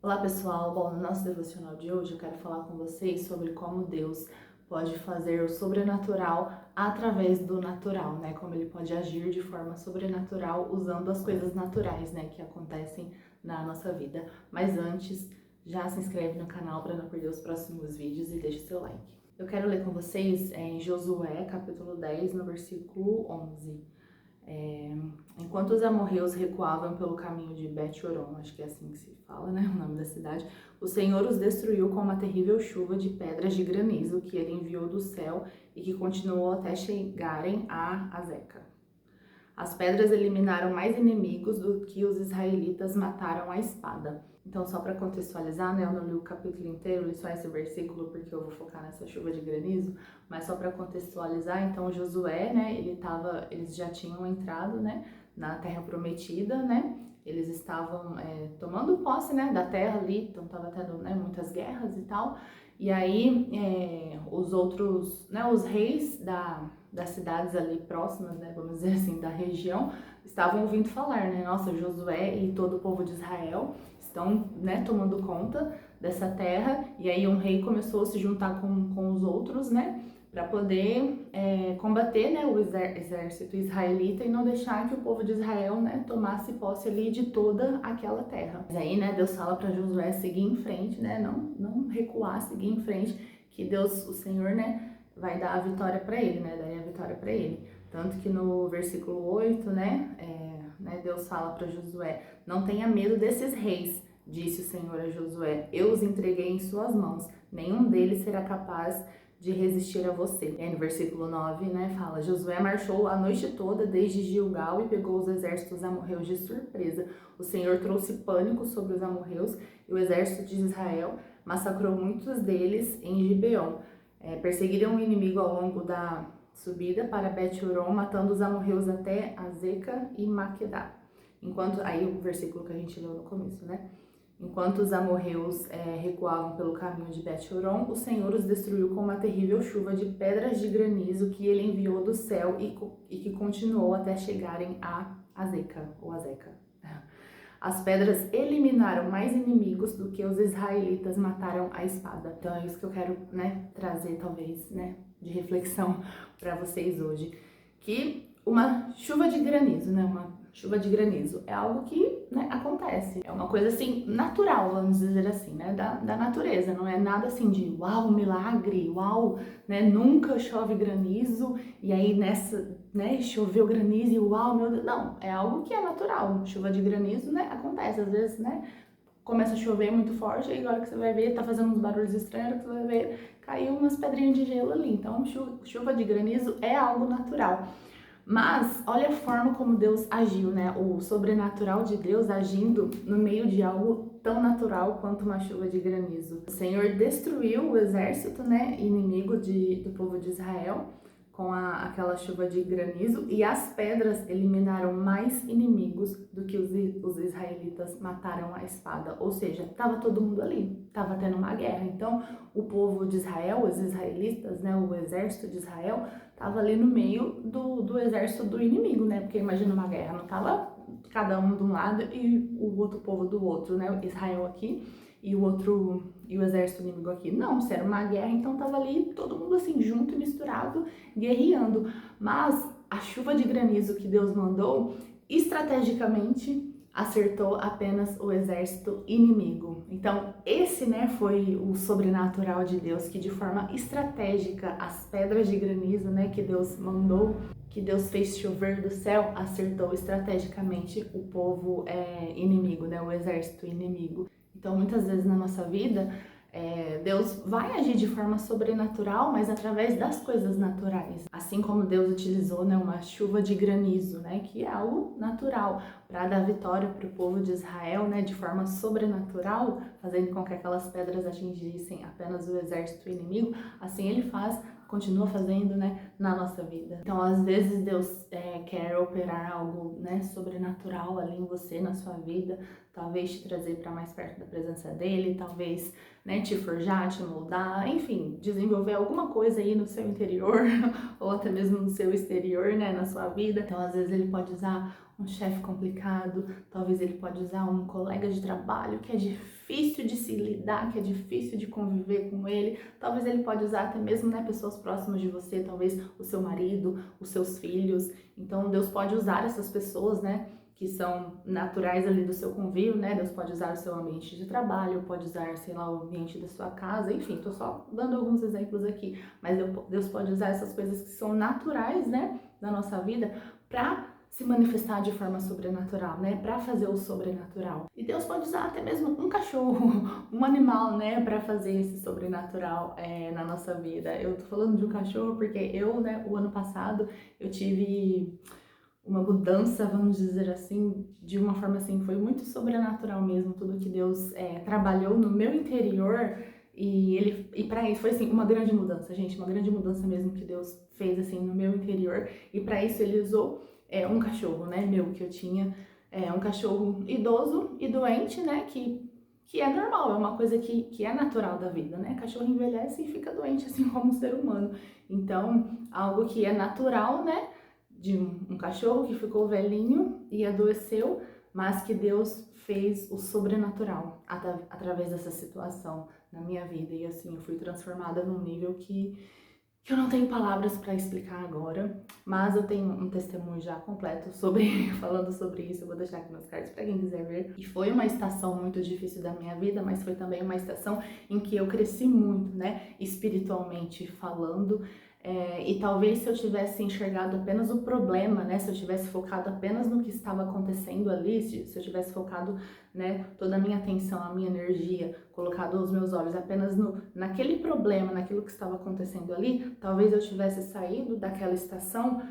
Olá pessoal, bom, no nosso devocional de hoje eu quero falar com vocês sobre como Deus pode fazer o sobrenatural através do natural, né? Como ele pode agir de forma sobrenatural usando as coisas naturais, né, que acontecem na nossa vida. Mas antes, já se inscreve no canal para não perder os próximos vídeos e deixa o seu like. Eu quero ler com vocês em Josué, capítulo 10, no versículo 11. Enquanto os amorreus recuavam pelo caminho de Bet-Horon, acho que é assim que se fala, né, o nome da cidade, o Senhor os destruiu com uma terrível chuva de pedras de granizo que ele enviou do céu e que continuou até chegarem a Azeca. As pedras eliminaram mais inimigos do que os israelitas mataram à espada. Então, só para contextualizar, né, eu não li o capítulo inteiro, li só esse versículo porque eu vou focar nessa chuva de granizo, mas só para contextualizar, então Josué, né, eles já tinham entrado, né, na terra prometida, né, eles estavam tomando posse, né, da terra ali, então estava tendo, né, muitas guerras e tal, e aí os outros, né, os reis das cidades ali próximas, né, vamos dizer assim, da região, estavam ouvindo falar, né, nossa, Josué e todo o povo de Israel estão, né, tomando conta dessa terra, e aí um rei começou a se juntar com os outros, né, para poder combater, né, o exército israelita e não deixar que o povo de Israel, né, tomasse posse ali de toda aquela terra. Mas aí, né, Deus fala para Josué seguir em frente, né, não recuar, seguir em frente, que Deus, o Senhor, né, vai dar a vitória para ele, né, daí a vitória para ele. Tanto que no versículo 8, Deus fala para Josué, não tenha medo desses reis, disse o Senhor a Josué, eu os entreguei em suas mãos, nenhum deles será capaz de resistir a você. E aí no versículo 9, né, fala, Josué marchou a noite toda desde Gilgal e pegou os exércitos amorreus de surpresa. O Senhor trouxe pânico sobre os amorreus e o exército de Israel massacrou muitos deles em Gibeon. Perseguiram o inimigo ao longo da subida para Bet-Horon, matando os amorreus até Azeca e Maquedá. Aí o versículo que a gente leu no começo, né? Enquanto os amorreus recuavam pelo caminho de Bet-Horon, o Senhor os destruiu com uma terrível chuva de pedras de granizo que ele enviou do céu e que continuou até chegarem a Azeca, ou Azeca. As pedras eliminaram mais inimigos do que os israelitas mataram à espada. Então é isso que eu quero, né, trazer talvez, né, de reflexão para vocês hoje. Que uma chuva de granizo, né, uma chuva de granizo é algo que, né, acontece. É uma coisa assim natural, vamos dizer assim, né, da natureza. Não é nada assim de uau, milagre, uau, né, nunca chove granizo e aí nessa, né, choveu granizo e uau, meu Deus. Não, é algo que é natural. Chuva de granizo, né, acontece às vezes, né, começa a chover muito forte, aí agora que você vai ver, tá fazendo uns barulhos estranhos, que você vai ver, caiu umas pedrinhas de gelo ali. Então, chuva de granizo é algo natural. Mas olha a forma como Deus agiu, né? O sobrenatural de Deus agindo no meio de algo tão natural quanto uma chuva de granizo. O Senhor destruiu o exército, né, inimigo do povo de Israel com aquela chuva de granizo e as pedras eliminaram mais inimigos do que os israelitas mataram à espada. Ou seja, estava todo mundo ali, estava tendo uma guerra. Então, o povo de Israel, os israelitas, né, o exército de Israel, estava ali no meio do exército do inimigo, né? Porque imagina uma guerra, não estava cada um de um lado e o outro povo do outro, né? Israel aqui e o exército inimigo aqui. Não, se era uma guerra, então tava ali todo mundo assim junto e misturado, guerreando. Mas a chuva de granizo que Deus mandou, estrategicamente acertou apenas o exército inimigo. Então, esse, né, foi o sobrenatural de Deus, que de forma estratégica, as pedras de granizo, né, que Deus mandou, que Deus fez chover do céu, acertou estrategicamente o povo inimigo, né, o exército inimigo. Então, muitas vezes na nossa vida, Deus vai agir de forma sobrenatural, mas através das coisas naturais. Assim como Deus utilizou, né, uma chuva de granizo, né, que é algo natural, para dar vitória para o povo de Israel, né, de forma sobrenatural, fazendo com que aquelas pedras atingissem apenas o exército inimigo. Assim Ele continua fazendo, né, na nossa vida. Então, às vezes Deus quer operar algo, né, sobrenatural ali em você, na sua vida, talvez te trazer para mais perto da presença dele, talvez, né, te forjar, te moldar, enfim, desenvolver alguma coisa aí no seu interior ou até mesmo no seu exterior, né, na sua vida. Então, às vezes ele pode usar um chefe complicado, talvez ele pode usar um colega de trabalho que é difícil de se lidar, que é difícil de conviver com ele, talvez ele pode usar até mesmo, né, pessoas próximas de você, talvez o seu marido, os seus filhos. Então Deus pode usar essas pessoas, né, que são naturais ali do seu convívio, né? Deus pode usar o seu ambiente de trabalho, pode usar, sei lá, o ambiente da sua casa, enfim, tô só dando alguns exemplos aqui, mas Deus pode usar essas coisas que são naturais, né, da nossa vida, para se manifestar de forma sobrenatural, né, para fazer o sobrenatural. E Deus pode usar até mesmo um cachorro, um animal, né, para fazer esse sobrenatural na nossa vida. Eu tô falando de um cachorro porque eu, né, o ano passado eu tive uma mudança, vamos dizer assim, de uma forma assim, foi muito sobrenatural mesmo, tudo que Deus trabalhou no meu interior e para isso foi assim uma grande mudança, gente, uma grande mudança mesmo que Deus fez assim no meu interior, e para isso ele usou um cachorro, né, meu, que eu tinha, um cachorro idoso e doente, né, que é normal, é uma coisa que é natural da vida, né? Cachorro envelhece e fica doente, assim como o ser humano. Então, algo que é natural, né? De um cachorro que ficou velhinho e adoeceu, mas que Deus fez o sobrenatural através dessa situação na minha vida. E assim, eu fui transformada num nível que eu não tenho palavras para explicar agora, mas eu tenho um testemunho já completo falando sobre isso. Eu vou deixar aqui nos cards para quem quiser ver. E foi uma estação muito difícil da minha vida, mas foi também uma estação em que eu cresci muito, né, espiritualmente falando. E talvez se eu tivesse enxergado apenas o problema, né, se eu tivesse focado apenas no que estava acontecendo ali, se eu tivesse focado, né, toda a minha atenção, a minha energia, colocado os meus olhos apenas naquele problema, naquilo que estava acontecendo ali, talvez eu tivesse saído daquela estação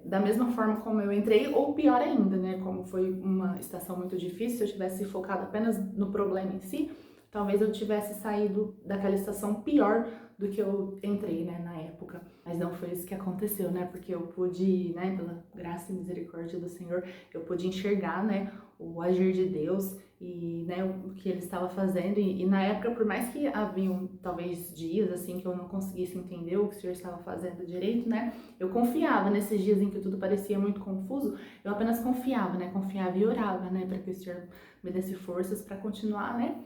da mesma forma como eu entrei, ou pior ainda, né, como foi uma estação muito difícil, se eu tivesse focado apenas no problema em si, talvez eu tivesse saído daquela estação pior do que eu entrei, né, na época. Mas não foi isso que aconteceu, né, porque eu pude, né, pela graça e misericórdia do Senhor, eu pude enxergar, né, o agir de Deus e, né, o que ele estava fazendo. E na época, por mais que haviam, talvez, dias, assim, que eu não conseguisse entender o que o Senhor estava fazendo direito, né, eu confiava nesses dias em que tudo parecia muito confuso, eu apenas confiava, né, confiava e orava, né, para que o Senhor me desse forças para continuar, né,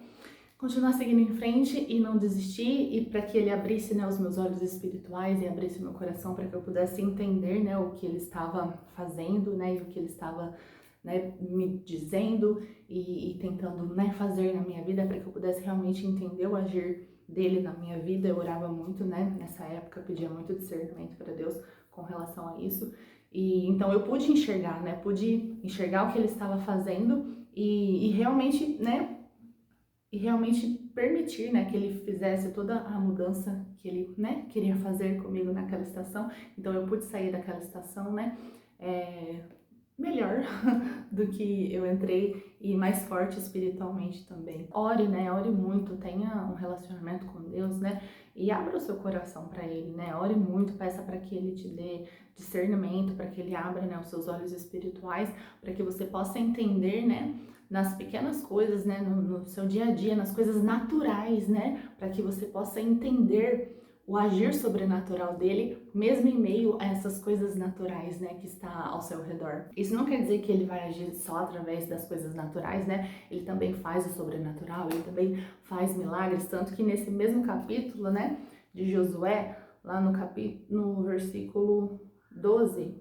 continuar seguindo em frente e não desistir, e para que ele abrisse, né, os meus olhos espirituais e abrisse meu coração para que eu pudesse entender, né, o que ele estava fazendo, né, e o que ele estava, né, me dizendo e tentando, né, fazer na minha vida, para que eu pudesse realmente entender o agir dele na minha vida. Eu orava muito, né, nessa época, pedia muito discernimento para Deus com relação a isso. E então eu pude enxergar, né, pude enxergar o que ele estava fazendo e realmente, né, e realmente permitir, né, que ele fizesse toda a mudança que ele, né, queria fazer comigo naquela estação. Então eu pude sair daquela estação, né, melhor do que eu entrei e mais forte espiritualmente também. Ore, né, ore muito, tenha um relacionamento com Deus, né, e abra o seu coração para Ele, né, ore muito, peça para que Ele te dê discernimento, para que Ele abra, né, os seus olhos espirituais, para que você possa entender, né, nas pequenas coisas, né, no seu dia a dia, nas coisas naturais, né, para que você possa entender o agir sobrenatural dele, mesmo em meio a essas coisas naturais, né, que está ao seu redor. Isso não quer dizer que ele vai agir só através das coisas naturais, né, ele também faz o sobrenatural, ele também faz milagres, tanto que nesse mesmo capítulo, né, de Josué, lá no versículo 12,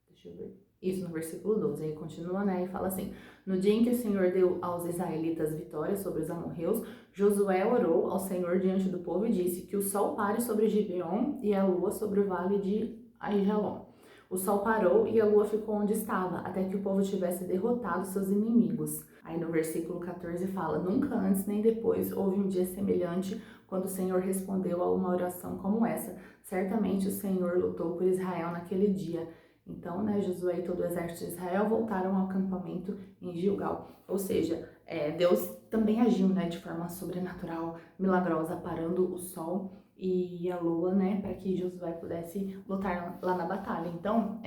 deixa eu ver, isso, no versículo 12, aí continua, né, e fala assim: no dia em que o Senhor deu aos israelitas vitória sobre os amorreus, Josué orou ao Senhor diante do povo e disse que o sol pare sobre Gibeon e a lua sobre o vale de Aijalon. O sol parou e a lua ficou onde estava, até que o povo tivesse derrotado seus inimigos. Aí no versículo 14 fala: nunca antes nem depois houve um dia semelhante quando o Senhor respondeu a uma oração como essa. Certamente o Senhor lutou por Israel naquele dia. Então, né, Josué e todo o exército de Israel voltaram ao acampamento em Gilgal. Ou seja, Deus também agiu, né, de forma sobrenatural, milagrosa, parando o sol e a lua, né, para que Josué pudesse lutar lá na batalha. Então,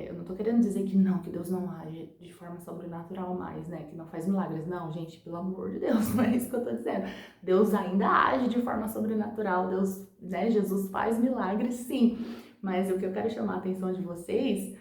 eu não tô querendo dizer que não, que Deus não age de forma sobrenatural mais, né, que não faz milagres. Não, gente, pelo amor de Deus, não é isso que eu tô dizendo. Deus ainda age de forma sobrenatural, Deus, né, Jesus faz milagres, sim. Mas o que eu quero chamar a atenção de vocês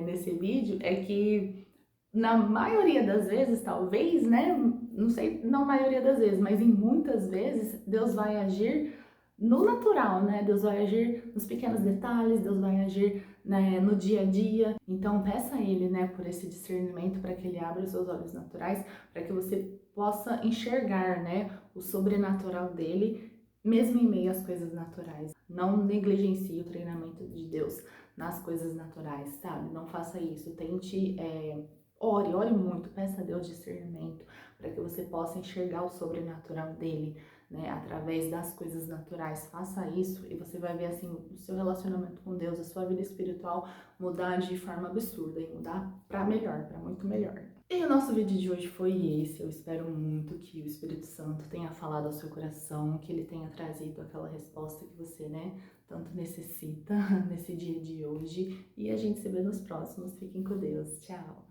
nesse vídeo é que na maioria das vezes, talvez, né? Não sei, não maioria das vezes, mas em muitas vezes, Deus vai agir no natural, né? Deus vai agir nos pequenos detalhes, Deus vai agir, né, no dia a dia. Então, peça a Ele, né, por esse discernimento, para que Ele abra os seus olhos naturais, para que você possa enxergar, né, o sobrenatural dele, mesmo em meio às coisas naturais. Não negligencie o treinamento de Deus nas coisas naturais, sabe? Não faça isso. Tente, ore muito, peça a Deus discernimento, para que você possa enxergar o sobrenatural dele, né, através das coisas naturais. Faça isso e você vai ver assim o seu relacionamento com Deus, a sua vida espiritual mudar de forma absurda e mudar para melhor, para muito melhor. E o nosso vídeo de hoje foi esse. Eu espero muito que o Espírito Santo tenha falado ao seu coração, que ele tenha trazido aquela resposta que você, né, tanto necessita nesse dia de hoje. E a gente se vê nos próximos. Fiquem com Deus. Tchau!